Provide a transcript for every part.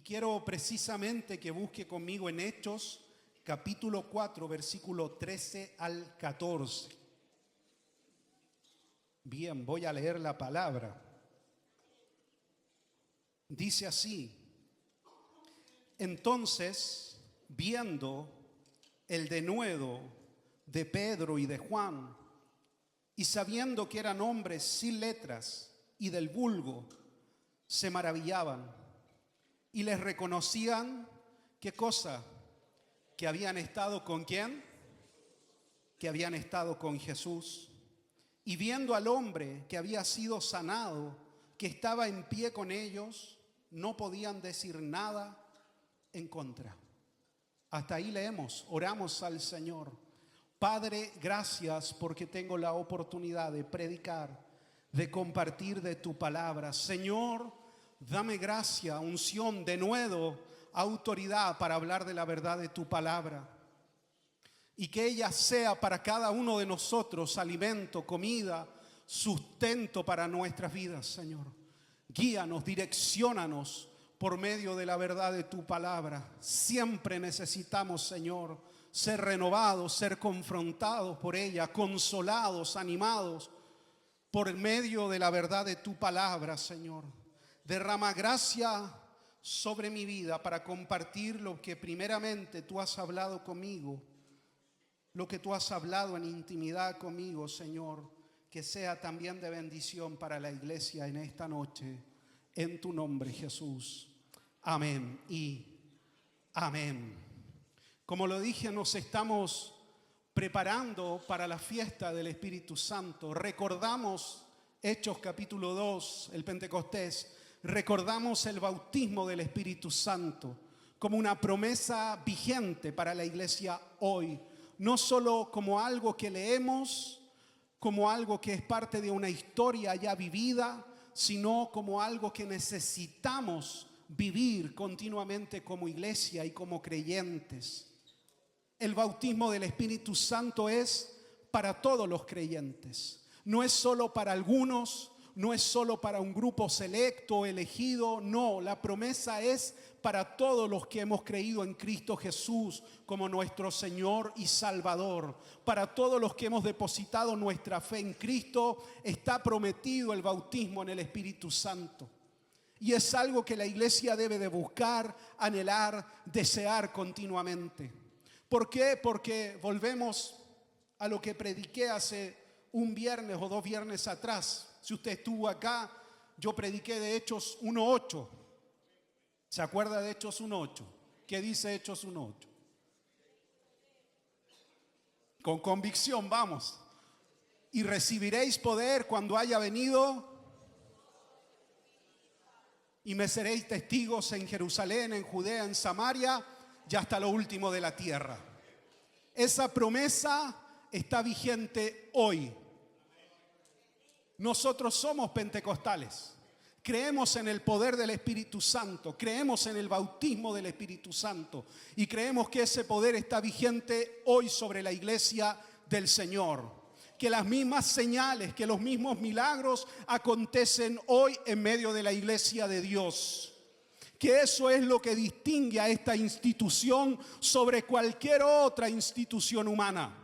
Y quiero precisamente que busque conmigo en Hechos, capítulo 4, versículo 13 al 14. Bien, voy a leer la palabra. Dice así: entonces, viendo el denuedo de Pedro y de Juan, y sabiendo que eran hombres sin letras y del vulgo, se maravillaban y les reconocían, ¿qué cosa? Que habían estado ¿con quién? Que habían estado con Jesús. Y viendo al hombre que había sido sanado, que estaba en pie con ellos, no podían decir nada en contra. Hasta ahí leemos, oramos al Señor. Padre, gracias porque tengo la oportunidad de predicar, de compartir de tu palabra. Señor, dame gracia, unción, denuedo, autoridad para hablar de la verdad de tu palabra. Y que ella sea para cada uno de nosotros alimento, comida, sustento para nuestras vidas, Señor. Guíanos, direcciónanos por medio de la verdad de tu palabra. Siempre necesitamos, Señor, ser renovados, ser confrontados por ella, consolados, animados por medio de la verdad de tu palabra, Señor. Derrama gracia sobre mi vida para compartir lo que primeramente tú has hablado conmigo, lo que tú has hablado en intimidad conmigo, Señor, que sea también de bendición para la iglesia en esta noche, en tu nombre, Jesús. Amén y amén. Como lo dije, nos estamos preparando para la fiesta del Espíritu Santo. Recordamos Hechos capítulo 2, el Pentecostés. Recordamos el bautismo del Espíritu Santo como una promesa vigente para la iglesia hoy. No solo como algo que leemos, como algo que es parte de una historia ya vivida, sino como algo que necesitamos vivir continuamente como iglesia y como creyentes. El bautismo del Espíritu Santo es para todos los creyentes. No es solo para algunos, no es solo para un grupo selecto, elegido. No, la promesa es para todos los que hemos creído en Cristo Jesús como nuestro Señor y Salvador. Para todos los que hemos depositado nuestra fe en Cristo, está prometido el bautismo en el Espíritu Santo. Y es algo que la iglesia debe de buscar, anhelar, desear continuamente. ¿Por qué? Porque volvemos a lo que prediqué hace un viernes o 2 viernes atrás. Si usted estuvo acá, yo prediqué de Hechos 1:8. ¿Se acuerda de Hechos 1:8? ¿Qué dice Hechos 1:8? Con convicción, vamos. Y recibiréis poder cuando haya venido, y me seréis testigos en Jerusalén, en Judea, en Samaria y hasta lo último de la tierra. Esa promesa está vigente hoy. Nosotros somos pentecostales. Creemos en el poder del Espíritu Santo, creemos en el bautismo del Espíritu Santo y creemos que ese poder está vigente hoy sobre la iglesia del Señor. Que las mismas señales, que los mismos milagros acontecen hoy en medio de la iglesia de Dios. Que eso es lo que distingue a esta institución sobre cualquier otra institución humana.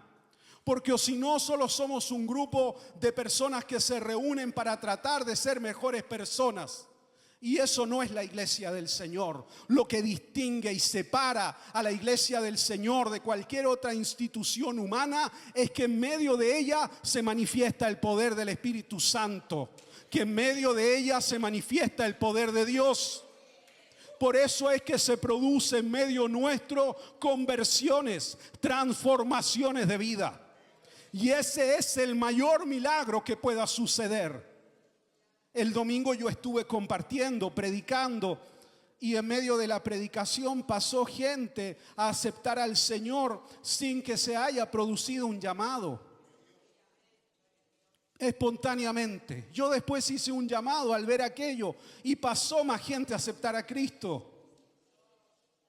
Porque si no, solo somos un grupo de personas que se reúnen para tratar de ser mejores personas. Y eso no es la iglesia del Señor. Lo que distingue y separa a la iglesia del Señor de cualquier otra institución humana es que en medio de ella se manifiesta el poder del Espíritu Santo. Que en medio de ella se manifiesta el poder de Dios. Por eso es que se produce en medio nuestro conversiones, transformaciones de vida. Y ese es el mayor milagro que pueda suceder. El domingo yo estuve compartiendo, predicando, y en medio de la predicación pasó gente a aceptar al Señor sin que se haya producido un llamado. Espontáneamente. Yo después hice un llamado al ver aquello y pasó más gente a aceptar a Cristo.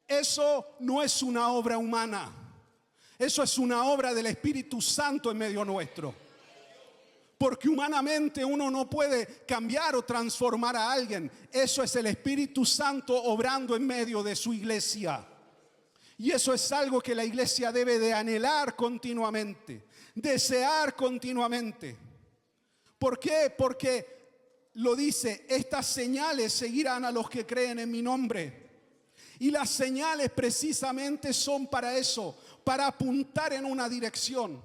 Eso no es una obra humana. Eso es una obra del Espíritu Santo en medio nuestro. Porque humanamente uno no puede cambiar o transformar a alguien. Eso es el Espíritu Santo obrando en medio de su iglesia. Y eso es algo que la iglesia debe de anhelar continuamente, desear continuamente. ¿Por qué? Porque lo dice, estas señales seguirán a los que creen en mi nombre. Y las señales precisamente son para eso, para apuntar en una dirección.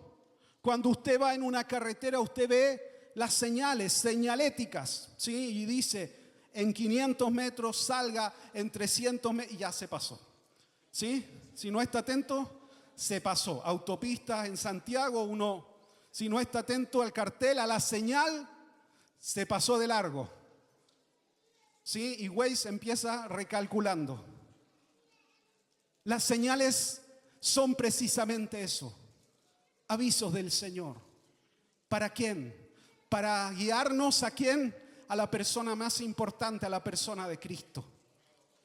Cuando usted va en una carretera, usted ve las señales, señaléticas, ¿sí? Y dice, en 500 metros salga, en 300 metros, y ya se pasó, ¿sí? Si no está atento, se pasó. Autopistas en Santiago, uno, si no está atento al cartel, a la señal, se pasó de largo, ¿sí? Y Waze empieza recalculando. Las señales son precisamente eso. Avisos del Señor. ¿Para quién? Para guiarnos a quién? A la persona más importante, a la persona de Cristo.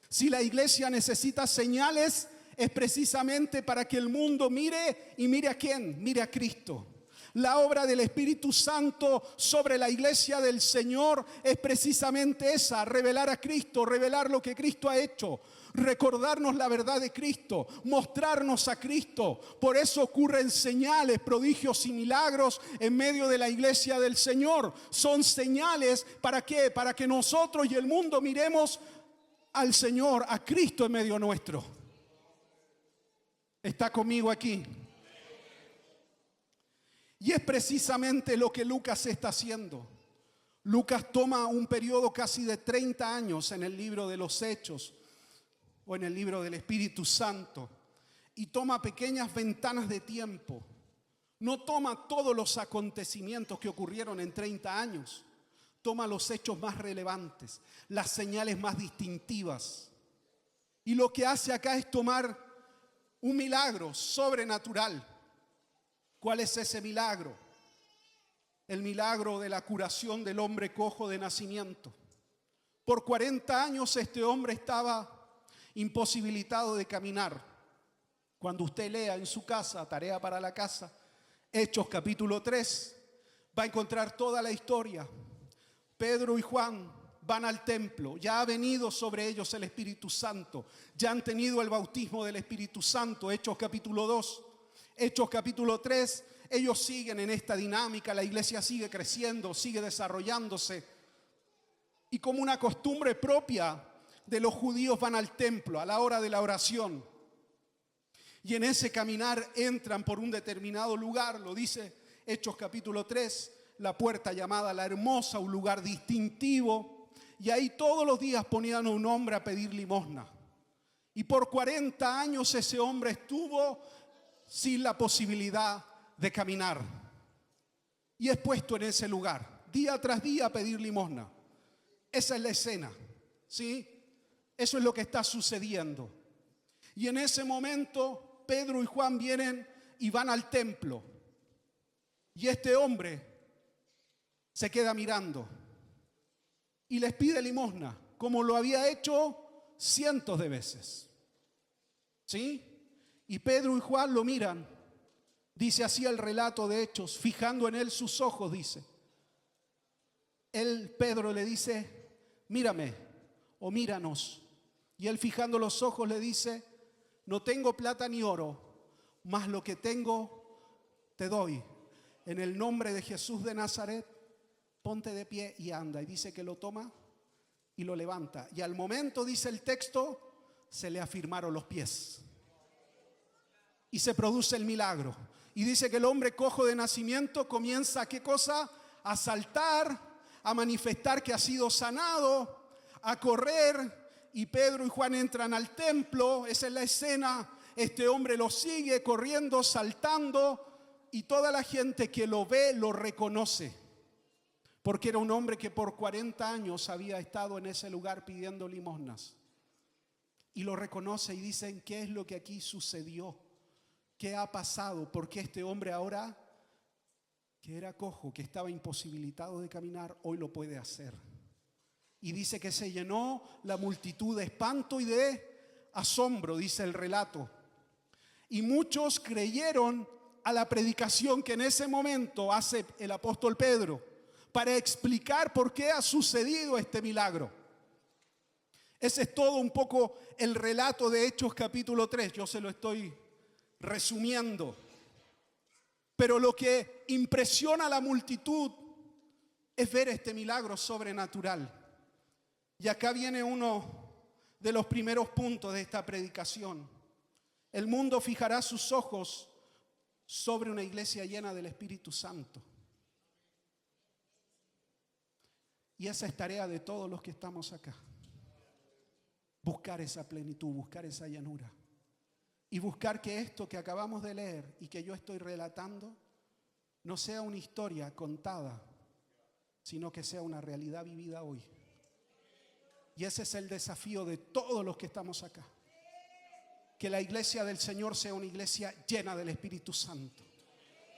Si la iglesia necesita señales, es precisamente para que el mundo mire y mire a quién, mire a Cristo. La obra del Espíritu Santo sobre la iglesia del Señor es precisamente esa, revelar a Cristo, revelar lo que Cristo ha hecho. Recordarnos la verdad de Cristo, mostrarnos a Cristo. Por eso ocurren señales, prodigios y milagros en medio de la iglesia del Señor. Son señales, ¿para qué? Para que nosotros y el mundo miremos al Señor, a Cristo en medio nuestro. ¿Está conmigo aquí? Y es precisamente lo que Lucas está haciendo. Lucas toma un periodo casi de 30 años en el libro de los Hechos o en el libro del Espíritu Santo y toma pequeñas ventanas de tiempo. No toma todos los acontecimientos que ocurrieron en 30 años. Toma los hechos más relevantes, las señales más distintivas. Y lo que hace acá es tomar un milagro sobrenatural. ¿Cuál es ese milagro? El milagro de la curación del hombre cojo de nacimiento. Por 40 años este hombre estaba imposibilitado de caminar. Cuando usted lea en su casa, tarea para la casa, Hechos capítulo 3, va a encontrar toda la historia. Pedro y Juan van al templo, ya ha venido sobre ellos el Espíritu Santo, ya han tenido el bautismo del Espíritu Santo, Hechos capítulo 2, Hechos capítulo 3, ellos siguen en esta dinámica, la iglesia sigue creciendo, sigue desarrollándose, y como una costumbre propia de los judíos van al templo a la hora de la oración. Y en ese caminar entran por un determinado lugar, lo dice Hechos capítulo 3, la puerta llamada La Hermosa, un lugar distintivo. Y ahí todos los días ponían a un hombre a pedir limosna. Y por 40 años ese hombre estuvo sin la posibilidad de caminar. Y es puesto en ese lugar, día tras día a pedir limosna. Esa es la escena, ¿sí? Eso es lo que está sucediendo. Y en ese momento Pedro y Juan vienen y van al templo. Y este hombre se queda mirando y les pide limosna, como lo había hecho cientos de veces. ¿Sí? Y Pedro y Juan lo miran. Dice así el relato de Hechos, fijando en él sus ojos, dice. Pedro le dice, mírame o míranos. Y él fijando los ojos le dice, no tengo plata ni oro, mas lo que tengo te doy. En el nombre de Jesús de Nazaret, ponte de pie y anda. Y dice que lo toma y lo levanta. Y al momento, dice el texto, se le afirmaron los pies. Y se produce el milagro. Y dice que el hombre cojo de nacimiento comienza, ¿qué cosa? A saltar, a manifestar que ha sido sanado, a correr. Y Pedro y Juan entran al templo, esa es la escena. Este hombre lo sigue corriendo, saltando, y toda la gente que lo ve lo reconoce. Porque era un hombre que por 40 años había estado en ese lugar pidiendo limosnas. Y lo reconoce y dicen, ¿qué es lo que aquí sucedió? ¿Qué ha pasado? ¿Por qué este hombre ahora, que era cojo, que estaba imposibilitado de caminar, hoy lo puede hacer? Y dice que se llenó la multitud de espanto y de asombro, dice el relato. Y muchos creyeron a la predicación que en ese momento hace el apóstol Pedro para explicar por qué ha sucedido este milagro. Ese es todo un poco el relato de Hechos capítulo 3. Yo se lo estoy resumiendo. Pero lo que impresiona a la multitud es ver este milagro sobrenatural. Y acá viene uno de los primeros puntos de esta predicación. El mundo fijará sus ojos sobre una iglesia llena del Espíritu Santo. Y esa es tarea de todos los que estamos acá. Buscar esa plenitud, buscar esa llanura. Y buscar que esto que acabamos de leer y que yo estoy relatando no sea una historia contada, sino que sea una realidad vivida hoy. Y ese es el desafío de todos los que estamos acá. Que la iglesia del Señor sea una iglesia llena del Espíritu Santo.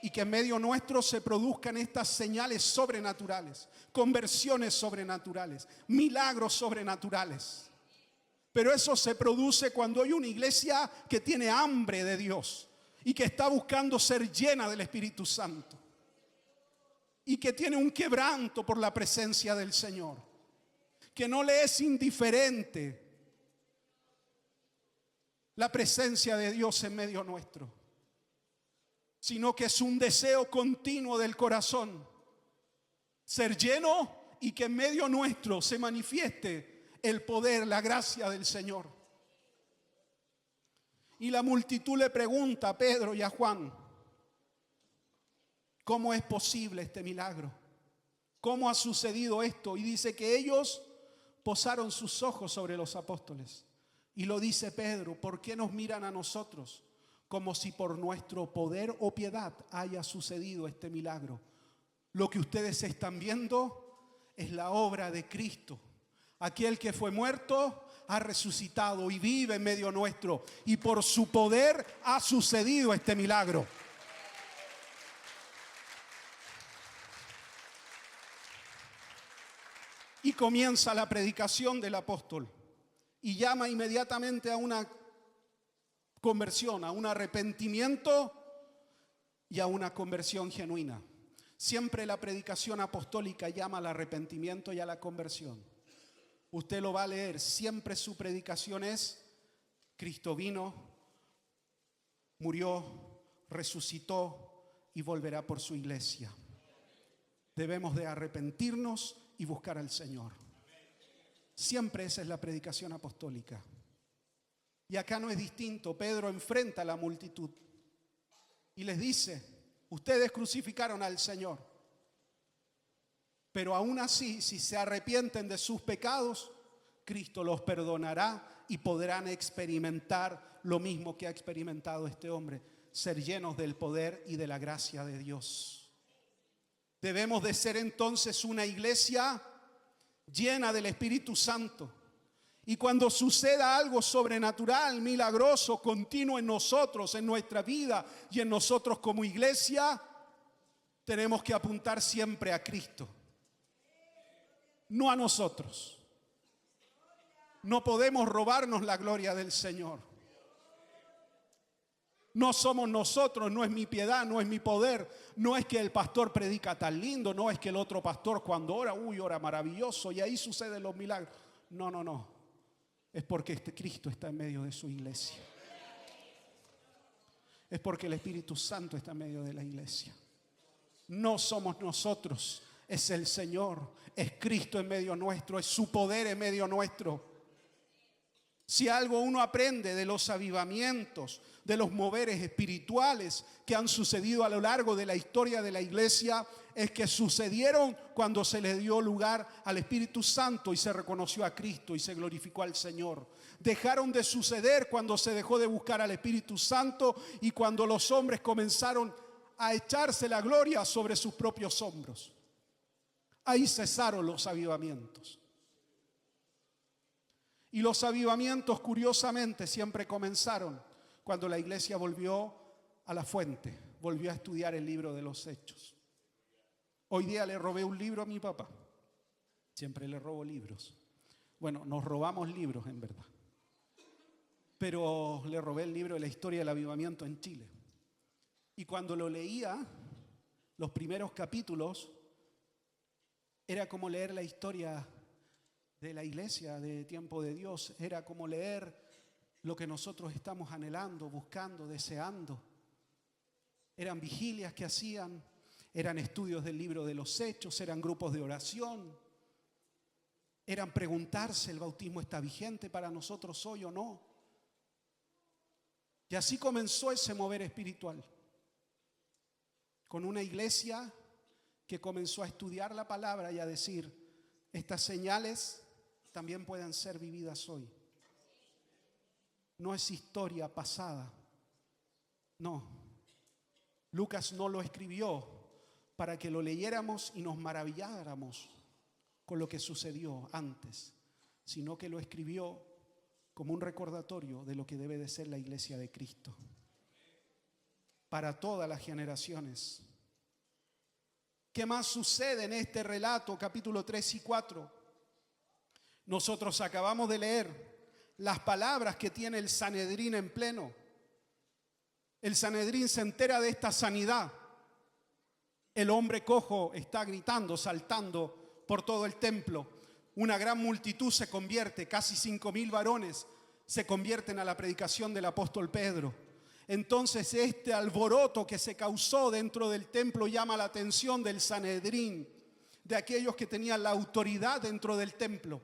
Y que en medio nuestro se produzcan estas señales sobrenaturales, conversiones sobrenaturales, milagros sobrenaturales. Pero eso se produce cuando hay una iglesia que tiene hambre de Dios y que está buscando ser llena del Espíritu Santo. Y que tiene un quebranto por la presencia del Señor. Que no le es indiferente la presencia de Dios en medio nuestro, sino que es un deseo continuo del corazón ser lleno y que en medio nuestro se manifieste el poder, la gracia del Señor. Y la multitud le pregunta a Pedro y a Juan, ¿cómo es posible este milagro? ¿Cómo ha sucedido esto? Y dice que ellos posaron sus ojos sobre los apóstoles. Y lo dice Pedro, ¿por qué nos miran a nosotros? Como si por nuestro poder o piedad haya sucedido este milagro. Lo que ustedes están viendo es la obra de Cristo. Aquel que fue muerto ha resucitado y vive en medio nuestro. Y por su poder ha sucedido este milagro. Y comienza la predicación del apóstol. Y llama inmediatamente a una conversión, a un arrepentimiento y a una conversión genuina. Siempre la predicación apostólica llama al arrepentimiento y a la conversión. Usted lo va a leer, siempre su predicación es: Cristo vino, murió, resucitó y volverá por su iglesia. Debemos de arrepentirnos y buscar al Señor. Siempre esa es la predicación apostólica. Y acá no es distinto. Pedro enfrenta a la multitud y les dice: ustedes crucificaron al Señor, pero aún así, si se arrepienten de sus pecados, Cristo los perdonará y podrán experimentar lo mismo que ha experimentado este hombre: ser llenos del poder y de la gracia de Dios. Debemos de ser entonces una iglesia llena del Espíritu Santo. Y cuando suceda algo sobrenatural, milagroso, continuo en nosotros, en nuestra vida y en nosotros como iglesia, tenemos que apuntar siempre a Cristo, no a nosotros. No podemos robarnos la gloria del Señor. No somos nosotros, no es mi piedad, no es mi poder, no es que el pastor predica tan lindo, no es que el otro pastor cuando ora, ora maravilloso y ahí suceden los milagros. No. Es porque este Cristo está en medio de su iglesia. Es porque el Espíritu Santo está en medio de la iglesia. No somos nosotros, es el Señor, es Cristo en medio nuestro, es su poder en medio nuestro. Si algo uno aprende de los avivamientos, de los moveres espirituales que han sucedido a lo largo de la historia de la iglesia, es que sucedieron cuando se le dio lugar al Espíritu Santo y se reconoció a Cristo y se glorificó al Señor. Dejaron de suceder cuando se dejó de buscar al Espíritu Santo y cuando los hombres comenzaron a echarse la gloria sobre sus propios hombros. Ahí cesaron los avivamientos. Y los avivamientos, curiosamente, siempre comenzaron cuando la iglesia volvió a la fuente, volvió a estudiar el libro de los Hechos. Hoy día le robé un libro a mi papá. Siempre le robo libros. Bueno, nos robamos libros en verdad. Pero le robé el libro de la historia del avivamiento en Chile. Y cuando lo leía, los primeros capítulos, era como leer la historia de la iglesia de Tiempo de Dios. Era como leer lo que nosotros estamos anhelando, buscando, deseando. Eran vigilias que hacían, eran estudios del libro de los Hechos, eran grupos de oración, eran preguntarse, ¿el bautismo está vigente para nosotros hoy o no? Y así comenzó ese mover espiritual, con una iglesia que comenzó a estudiar la palabra y a decir, estas señales también pueden ser vividas hoy. No es historia pasada, no. Lucas no lo escribió para que lo leyéramos y nos maravilláramos con lo que sucedió antes, sino que lo escribió como un recordatorio de lo que debe de ser la iglesia de Cristo para todas las generaciones. ¿Qué más sucede en este relato, capítulo 3 y 4? Nosotros acabamos de leer las palabras que tiene el Sanedrín en pleno. El Sanedrín se entera de esta sanidad. El hombre cojo está gritando, saltando por todo el templo. Una gran multitud se convierte, casi 5,000 varones se convierten a la predicación del apóstol Pedro. Entonces este alboroto que se causó dentro del templo llama la atención del Sanedrín, de aquellos que tenían la autoridad dentro del templo.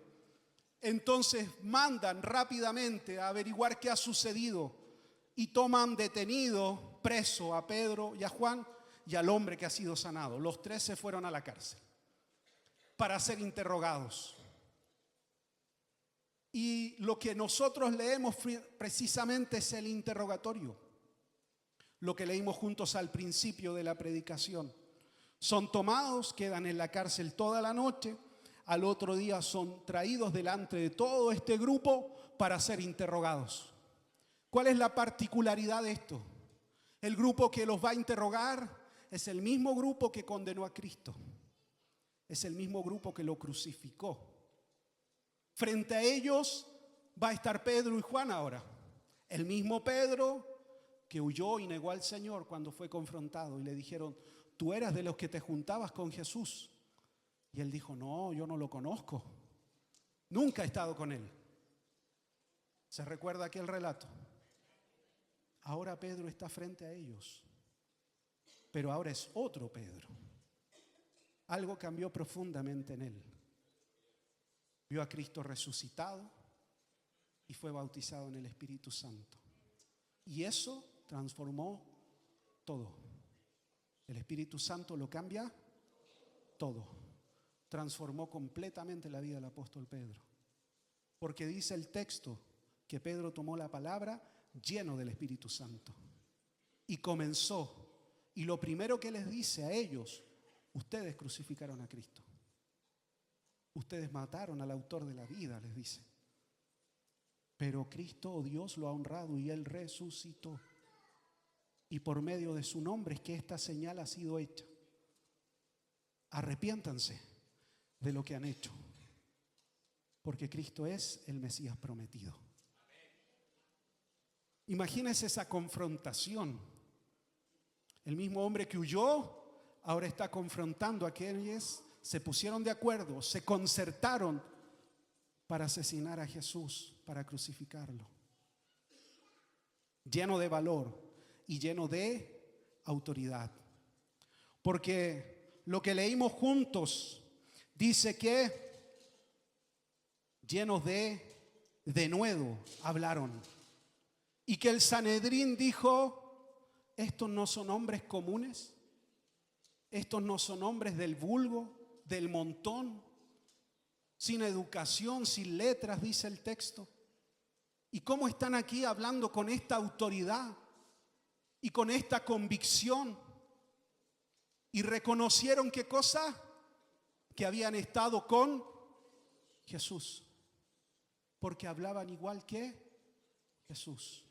Entonces mandan rápidamente a averiguar qué ha sucedido y toman detenido, preso a Pedro y a Juan y al hombre que ha sido sanado. Los tres se fueron a la cárcel para ser interrogados. Y lo que nosotros leemos precisamente es el interrogatorio, lo que leímos juntos al principio de la predicación. Son tomados, quedan en la cárcel toda la noche, al otro día son traídos delante de todo este grupo para ser interrogados. ¿Cuál es la particularidad de esto? El grupo que los va a interrogar es el mismo grupo que condenó a Cristo. Es el mismo grupo que lo crucificó. Frente a ellos va a estar Pedro y Juan ahora. El mismo Pedro que huyó y negó al Señor cuando fue confrontado y le dijeron, tú eras de los que te juntabas con Jesús. Y él dijo, no, yo no lo conozco. Nunca he estado con él. ¿Se recuerda aquel relato? Ahora Pedro está frente a ellos, pero ahora es otro Pedro. Algo cambió profundamente en él. Vio a Cristo resucitado y fue bautizado en el Espíritu Santo. Y eso transformó todo. El Espíritu Santo lo cambia todo. Transformó completamente la vida del apóstol Pedro. Porque dice el texto que Pedro tomó la palabra lleno del Espíritu Santo y comenzó. Y lo primero que les dice a ellos, ustedes crucificaron a Cristo. Ustedes mataron al autor de la vida, les dice. Pero Cristo, o Dios, lo ha honrado y Él resucitó. Y por medio de su nombre es que esta señal ha sido hecha. Arrepiéntanse de lo que han hecho, porque Cristo es el Mesías prometido. Imagínense esa confrontación. El mismo hombre que huyó ahora está confrontando a aquellos. Se pusieron de acuerdo, se concertaron para asesinar a Jesús, para crucificarlo. Lleno de valor y lleno de autoridad. Porque lo que leímos juntos dice que llenos de denuedo hablaron. Y que el Sanedrín dijo, estos no son hombres comunes, estos no son hombres del vulgo, del montón, sin educación, sin letras, dice el texto. ¿Y cómo están aquí hablando con esta autoridad y con esta convicción? Y reconocieron qué cosa, que habían estado con Jesús, porque hablaban igual que Jesús,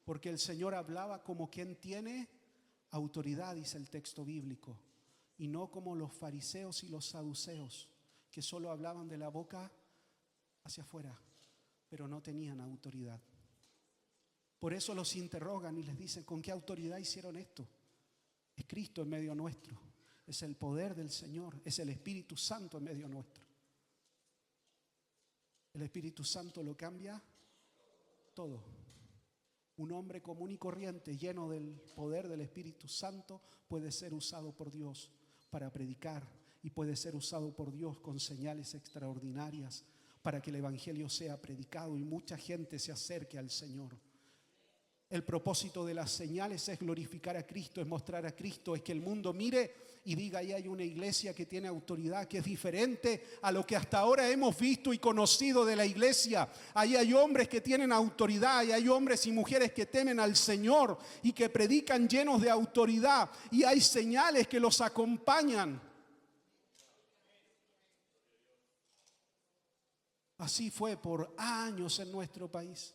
porque el Señor hablaba como quien tiene autoridad, dice el texto bíblico, y no como los fariseos y los saduceos, que solo hablaban de la boca hacia afuera, pero no tenían autoridad. Por eso los interrogan y les dicen, ¿con qué autoridad hicieron esto? Es Cristo en medio nuestro. Es el poder del Señor. Es el Espíritu Santo en medio nuestro. El Espíritu Santo lo cambia todo. Un hombre común y corriente, lleno del poder del Espíritu Santo, puede ser usado por Dios para predicar y puede ser usado por Dios con señales extraordinarias para que el Evangelio sea predicado y mucha gente se acerque al Señor. El propósito de las señales es glorificar a Cristo, es mostrar a Cristo, es que el mundo mire y diga: ahí hay una iglesia que tiene autoridad, que es diferente a lo que hasta ahora hemos visto y conocido de la iglesia. Ahí hay hombres que tienen autoridad y hay hombres y mujeres que temen al Señor y que predican llenos de autoridad y hay señales que los acompañan. Así fue por años en nuestro país.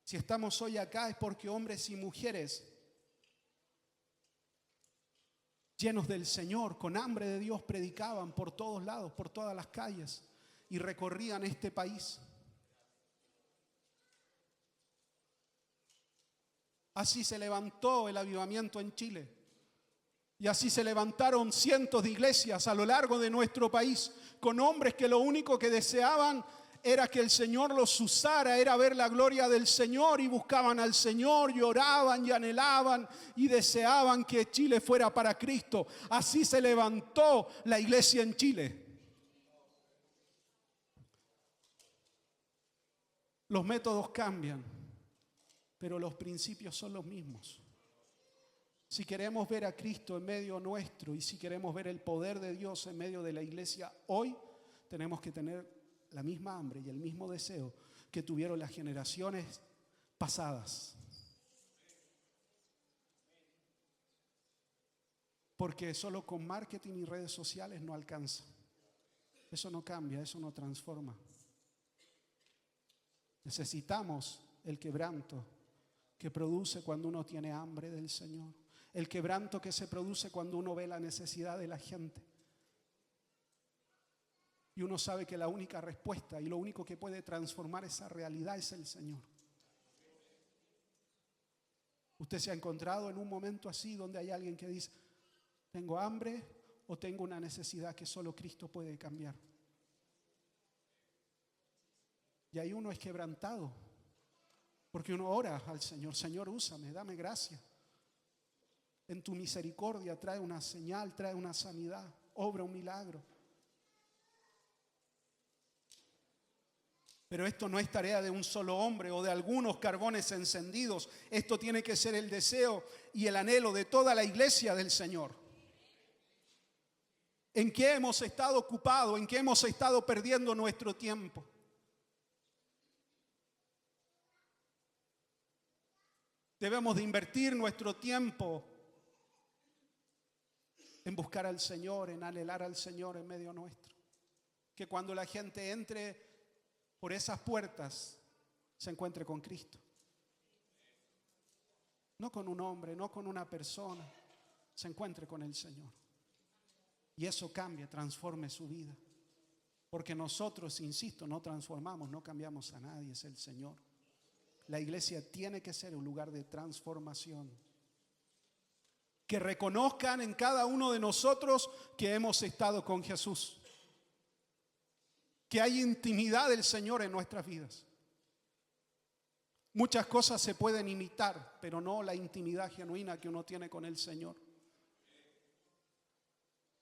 Si estamos hoy acá es porque hombres y mujeres llenos del Señor, con hambre de Dios, predicaban por todos lados, por todas las calles y recorrían este país. Así se levantó el avivamiento en Chile. Y así se levantaron cientos de iglesias a lo largo de nuestro país, con hombres que lo único que deseaban era que el Señor los usara, era ver la gloria del Señor y buscaban al Señor y oraban y anhelaban y deseaban que Chile fuera para Cristo. Así se levantó la iglesia en Chile. Los métodos cambian, pero los principios son los mismos. Si queremos ver a Cristo en medio nuestro y si queremos ver el poder de Dios en medio de la iglesia hoy, tenemos que tener la misma hambre y el mismo deseo que tuvieron las generaciones pasadas. Porque solo con marketing y redes sociales no alcanza. Eso no cambia, eso no transforma. Necesitamos el quebranto que produce cuando uno tiene hambre del Señor. El quebranto que se produce cuando uno ve la necesidad de la gente. Y uno sabe que la única respuesta y lo único que puede transformar esa realidad es el Señor. Usted se ha encontrado en un momento así donde hay alguien que dice: tengo hambre o tengo una necesidad que solo Cristo puede cambiar. Y ahí uno es quebrantado, porque uno ora al Señor: Señor, úsame, dame gracia. En tu misericordia trae una señal, trae una sanidad, obra un milagro. Pero esto no es tarea de un solo hombre o de algunos carbones encendidos. Esto tiene que ser el deseo y el anhelo de toda la iglesia del Señor. ¿En qué hemos estado ocupados? ¿En qué hemos estado perdiendo nuestro tiempo? Debemos de invertir nuestro tiempo en buscar al Señor, en anhelar al Señor en medio nuestro. Que cuando la gente entre por esas puertas se encuentre con Cristo. No con un hombre, no con una persona, se encuentre con el Señor. Y eso cambia, transforme su vida. Porque nosotros, insisto, no transformamos, no cambiamos a nadie, es el Señor. La iglesia tiene que ser un lugar de transformación. Que reconozcan en cada uno de nosotros que hemos estado con Jesús. Que hay intimidad del Señor en nuestras vidas. Muchas cosas se pueden imitar, pero no la intimidad genuina que uno tiene con el Señor.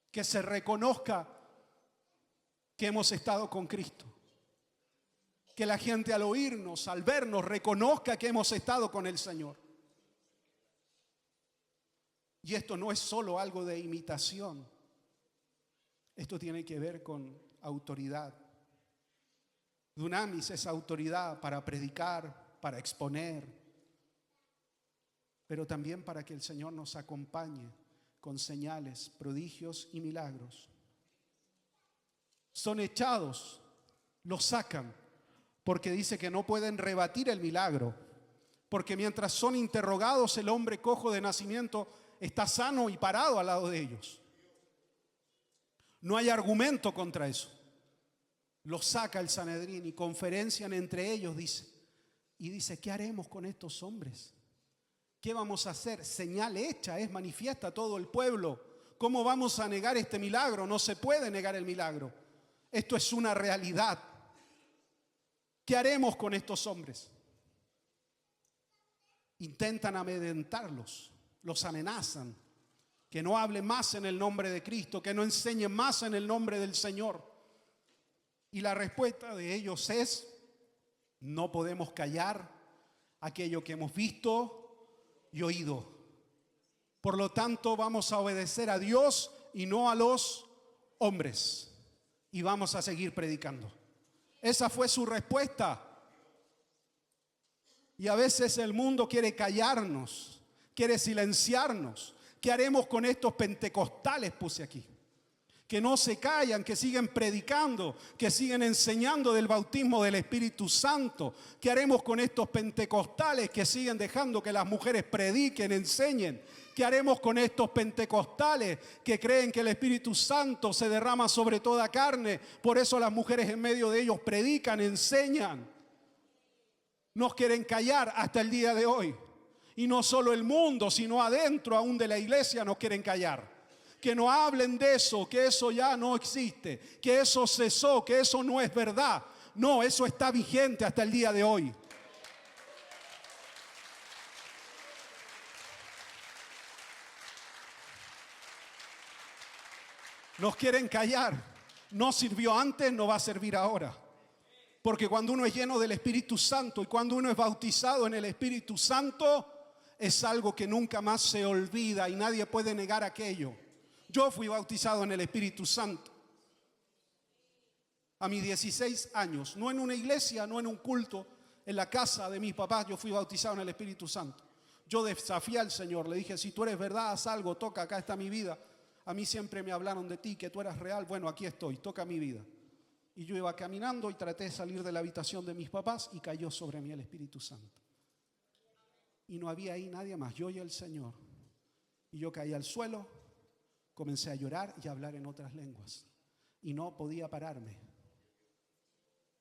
Que se reconozca que hemos estado con Cristo. Que la gente al oírnos, al vernos, reconozca que hemos estado con el Señor. Y esto no es solo algo de imitación. Esto tiene que ver con autoridad. Dunamis es autoridad para predicar, para exponer, pero también para que el Señor nos acompañe con señales, prodigios y milagros. Son echados, los sacan, porque dice que no pueden rebatir el milagro, porque mientras son interrogados, el hombre cojo de nacimiento está sano y parado al lado de ellos. No hay argumento contra eso. Los saca el Sanedrín y conferencian entre ellos, dice. Y dice: ¿qué haremos con estos hombres? ¿Qué vamos a hacer? Señal hecha, es manifiesta a todo el pueblo. ¿Cómo vamos a negar este milagro? No se puede negar el milagro. Esto es una realidad. ¿Qué haremos con estos hombres? Intentan amedrentarlos, los amenazan, que no hablen más en el nombre de Cristo, que no enseñen más en el nombre del Señor. Y la respuesta de ellos es: no podemos callar aquello que hemos visto y oído. Por lo tanto, vamos a obedecer a Dios y no a los hombres. Y vamos a seguir predicando. Esa fue su respuesta. Y a veces el mundo quiere callarnos, quiere silenciarnos. ¿Qué haremos con estos pentecostales? Puse aquí. Que no se callan, que siguen predicando, que siguen enseñando del bautismo del Espíritu Santo. ¿Qué haremos con estos pentecostales que siguen dejando que las mujeres prediquen, enseñen? ¿Qué haremos con estos pentecostales que creen que el Espíritu Santo se derrama sobre toda carne? Por eso las mujeres en medio de ellos predican, enseñan. Nos quieren callar hasta el día de hoy. Y no solo el mundo, sino adentro aún de la iglesia nos quieren callar. Que no hablen de eso, que eso ya no existe, que eso cesó, que eso no es verdad. No, eso está vigente hasta el día de hoy. Nos quieren callar. No sirvió antes, no va a servir ahora. Porque cuando uno es lleno del Espíritu Santo y cuando uno es bautizado en el Espíritu Santo, es algo que nunca más se olvida y nadie puede negar aquello. Yo fui bautizado en el Espíritu Santo a mis 16 años. No en una iglesia, no en un culto, en la casa de mis papás. Yo fui bautizado en el Espíritu Santo. Yo desafié al Señor. Le dije: si tú eres verdad, haz algo, toca, acá está mi vida. A mí siempre me hablaron de ti, que tú eras real. Bueno, aquí estoy, toca mi vida. Y yo iba caminando y traté de salir de la habitación de mis papás y cayó sobre mí el Espíritu Santo. Y no había ahí nadie más, yo y el Señor. Y yo caí al suelo, comencé a llorar y a hablar en otras lenguas. Y no podía pararme.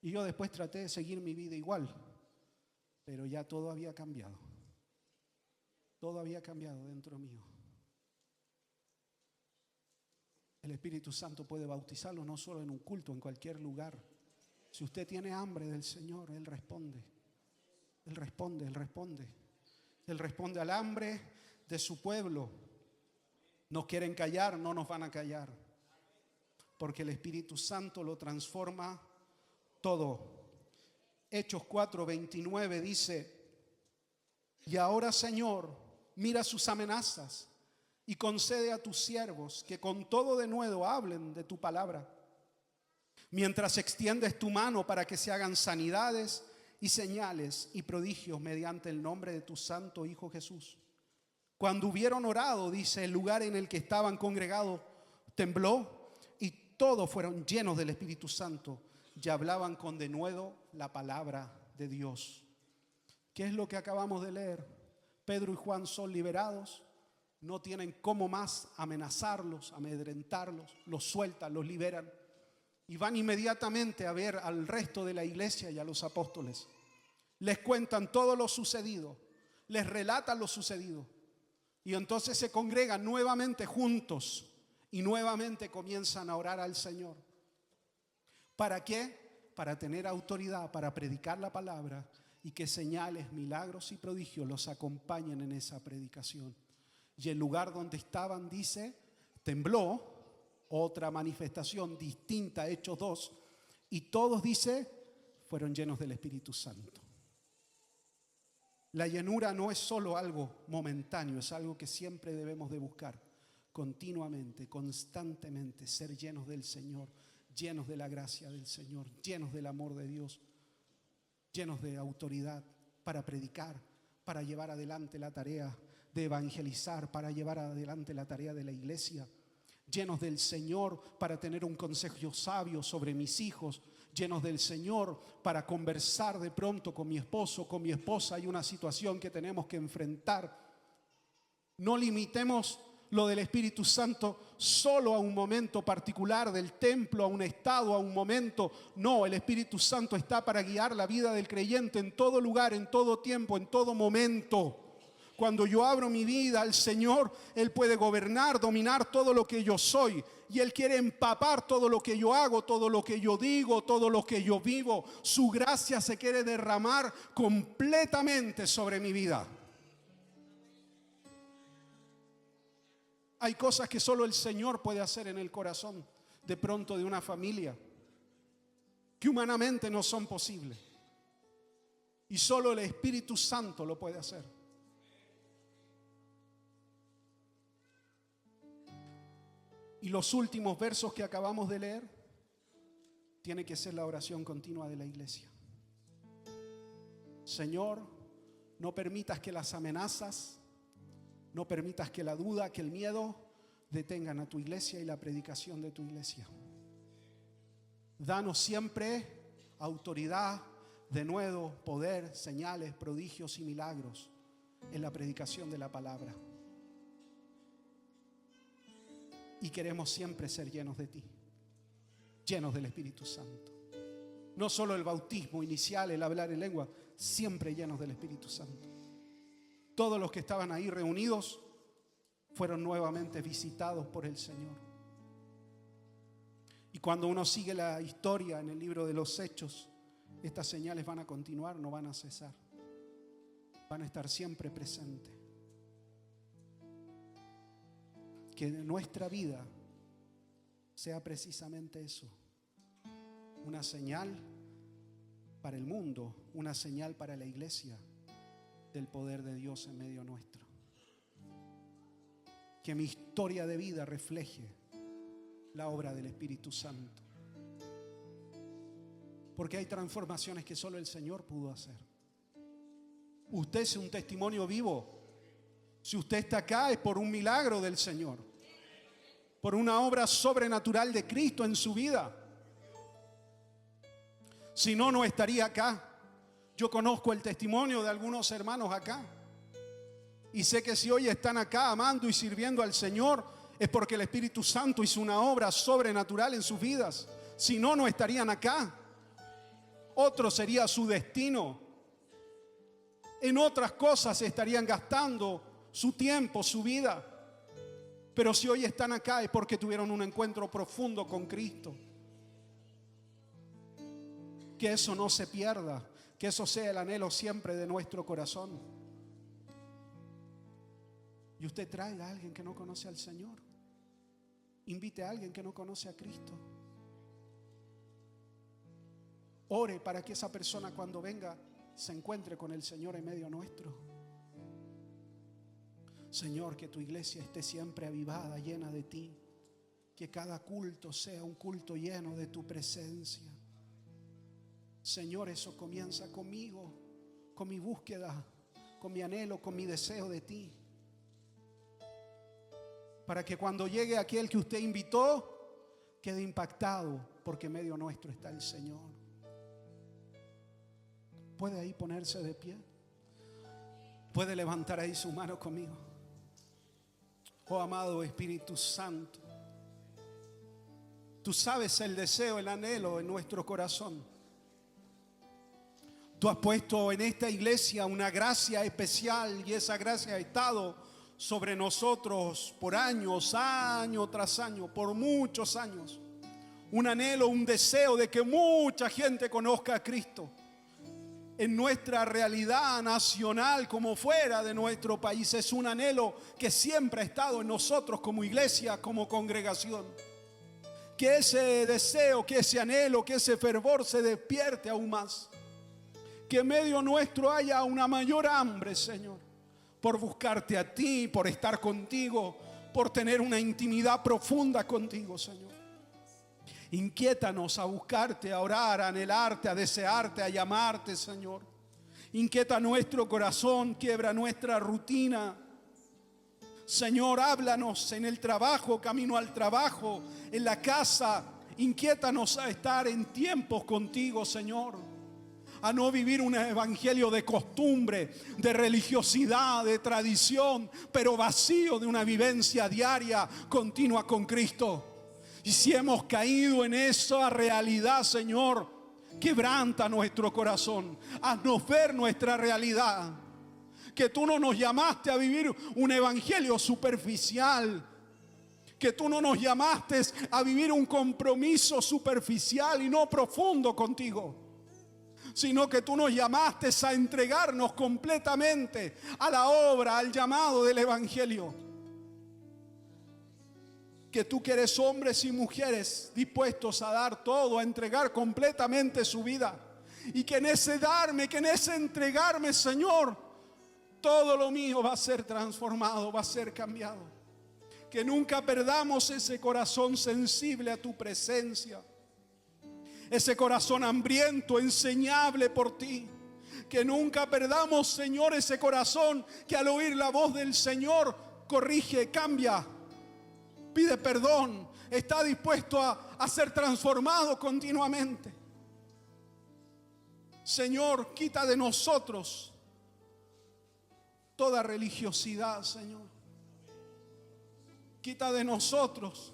Y yo después traté de seguir mi vida igual, pero ya todo había cambiado. Todo había cambiado dentro mío. El Espíritu Santo puede bautizarlo no solo en un culto, en cualquier lugar. Si usted tiene hambre del Señor, Él responde. Él responde, Él responde. Él responde al hambre de su pueblo. Nos quieren callar, no nos van a callar. Porque el Espíritu Santo lo transforma todo. Hechos 4:29 dice: y ahora, Señor, mira sus amenazas y concede a tus siervos que con todo denuedo hablen de tu palabra, mientras extiendes tu mano para que se hagan sanidades y señales y prodigios mediante el nombre de tu santo Hijo Jesús. Cuando hubieron orado, dice, el lugar en el que estaban congregados tembló y todos fueron llenos del Espíritu Santo y hablaban con denuedo la palabra de Dios. ¿Qué es lo que acabamos de leer? Pedro y Juan son liberados. No tienen cómo más amenazarlos, amedrentarlos, los sueltan, los liberan y van inmediatamente a ver al resto de la iglesia y a los apóstoles. Les cuentan todo lo sucedido, les relatan lo sucedido y entonces se congregan nuevamente juntos y nuevamente comienzan a orar al Señor. ¿Para qué? Para tener autoridad, para predicar la palabra y que señales, milagros y prodigios los acompañen en esa predicación. Y el lugar donde estaban, dice, tembló, otra manifestación distinta, Hechos 2, y todos, dice, fueron llenos del Espíritu Santo. La llenura no es solo algo momentáneo, es algo que siempre debemos de buscar, continuamente, constantemente, ser llenos del Señor, llenos de la gracia del Señor, llenos del amor de Dios, llenos de autoridad para predicar, para llevar adelante la tarea de evangelizar, para llevar adelante la tarea de la iglesia, llenos del Señor para tener un consejo sabio sobre mis hijos, llenos del Señor para conversar de pronto con mi esposo, con mi esposa. Hay una situación que tenemos que enfrentar. No limitemos lo del Espíritu Santo solo a un momento particular del templo, a un estado, a un momento. No, el Espíritu Santo está para guiar la vida del creyente en todo lugar, en todo tiempo, en todo momento. cuando yo abro mi vida al Señor, Él puede gobernar, dominar todo lo que yo soy. Y Él quiere empapar todo lo que yo hago, todo lo que yo digo, todo lo que yo vivo. Su gracia se quiere derramar completamente sobre mi vida. Hay cosas que solo el Señor puede hacer en el corazón, de pronto, de una familia, que humanamente no son posibles. Y solo el Espíritu Santo lo puede hacer. Y los últimos versos que acabamos de leer, tiene que ser la oración continua de la iglesia. Señor, no permitas que las amenazas, no permitas que la duda, que el miedo detengan a tu iglesia y la predicación de tu iglesia. Danos siempre autoridad, denuedo, poder, señales, prodigios y milagros en la predicación de la palabra. Y queremos siempre ser llenos de ti, llenos del Espíritu Santo. No solo el bautismo inicial, el hablar en lengua, siempre llenos del Espíritu Santo. Todos los que estaban ahí reunidos fueron nuevamente visitados por el Señor. Y cuando uno sigue la historia en el libro de los Hechos, estas señales van a continuar, no van a cesar. Van a estar siempre presentes. Que nuestra vida sea precisamente eso. Una señal para el mundo, una señal para la iglesia del poder de Dios en medio nuestro. Que mi historia de vida refleje la obra del Espíritu Santo. Porque hay transformaciones que solo el Señor pudo hacer. Usted es un testimonio vivo. Si usted está acá es por un milagro del Señor, por una obra sobrenatural de Cristo en su vida. Si no, no estaría acá. Yo conozco el testimonio de algunos hermanos acá. Y sé que si hoy están acá amando y sirviendo al Señor, es porque el Espíritu Santo hizo una obra sobrenatural en sus vidas. Si no, no estarían acá. Otro sería su destino. En otras cosas estarían gastando su tiempo, su vida. Pero si hoy están acá es porque tuvieron un encuentro profundo con Cristo. Que eso no se pierda, que eso sea el anhelo siempre de nuestro corazón. Y usted traiga a alguien que no conoce al Señor. Invite a alguien que no conoce a Cristo. Ore para que esa persona cuando venga se encuentre con el Señor en medio nuestro. Señor, que tu iglesia esté siempre avivada, llena de ti. Que cada culto sea un culto lleno de tu presencia. Señor, eso comienza conmigo, con mi búsqueda, con mi anhelo, con mi deseo de ti. Para que cuando llegue aquel que usted invitó, quede impactado, porque en medio nuestro está el Señor. ¿Puede ahí ponerse de pie? ¿Puede levantar ahí su mano conmigo? Oh amado Espíritu Santo, tú sabes el deseo, el anhelo en nuestro corazón. Tú has puesto en esta iglesia una gracia especial y esa gracia ha estado sobre nosotros por años, año tras año, por muchos años. Un anhelo, un deseo de que mucha gente conozca a Cristo. En nuestra realidad nacional como fuera de nuestro país es un anhelo que siempre ha estado en nosotros como iglesia, como congregación. Que ese deseo, que ese anhelo, que ese fervor se despierte aún más. Que en medio nuestro haya una mayor hambre, Señor, por buscarte a ti, por estar contigo, por tener una intimidad profunda contigo, Señor. Inquiétanos a buscarte, a orar, a anhelarte, a desearte, a llamarte, Señor. Inquieta nuestro corazón, quiebra nuestra rutina. Señor, háblanos en el trabajo, camino al trabajo, en la casa. Inquiétanos a estar en tiempos contigo, Señor. A no vivir un evangelio de costumbre, de religiosidad, de tradición, pero vacío de una vivencia diaria, continua con Cristo. Y si hemos caído en esa realidad, Señor, quebranta nuestro corazón. Haznos ver nuestra realidad. Que tú no nos llamaste a vivir un evangelio superficial. Que tú no nos llamaste a vivir un compromiso superficial y no profundo contigo. Sino que tú nos llamaste a entregarnos completamente a la obra, al llamado del evangelio. Que tú que eres hombres y mujeres dispuestos a dar todo, a entregar completamente su vida. Y que en ese darme, que en ese entregarme, Señor, todo lo mío va a ser transformado, va a ser cambiado. Que nunca perdamos ese corazón sensible a tu presencia. Ese corazón hambriento, enseñable por ti. Que nunca perdamos, Señor, ese corazón que al oír la voz del Señor corrige, cambia, pide perdón, está dispuesto a ser transformado continuamente. Señor, quita de nosotros toda religiosidad, Señor. Quita de nosotros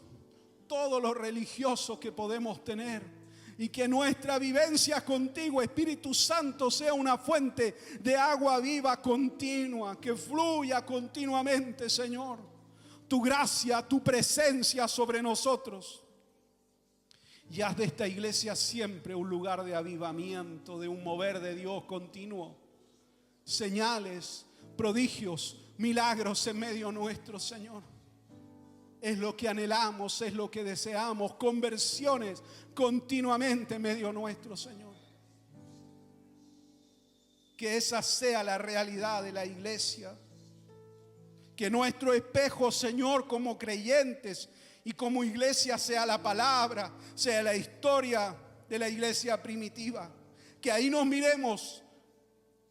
todo lo religioso que podemos tener. Y que nuestra vivencia contigo, Espíritu Santo, sea una fuente de agua viva continua, que fluya continuamente, Señor. Tu gracia, tu presencia sobre nosotros. Y haz de esta iglesia siempre un lugar de avivamiento, de un mover de Dios continuo. Señales, prodigios, milagros en medio nuestro, Señor. Es lo que anhelamos, es lo que deseamos. Conversiones continuamente en medio nuestro, Señor. Que esa sea la realidad de la iglesia. Que nuestro espejo, Señor, como creyentes y como iglesia sea la palabra, sea la historia de la iglesia primitiva. Que ahí nos miremos,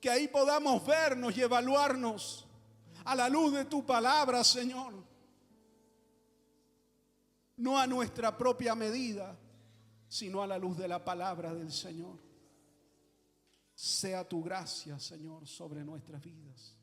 que ahí podamos vernos y evaluarnos a la luz de tu palabra, Señor. No a nuestra propia medida, sino a la luz de la palabra del Señor. Sea tu gracia, Señor, sobre nuestras vidas.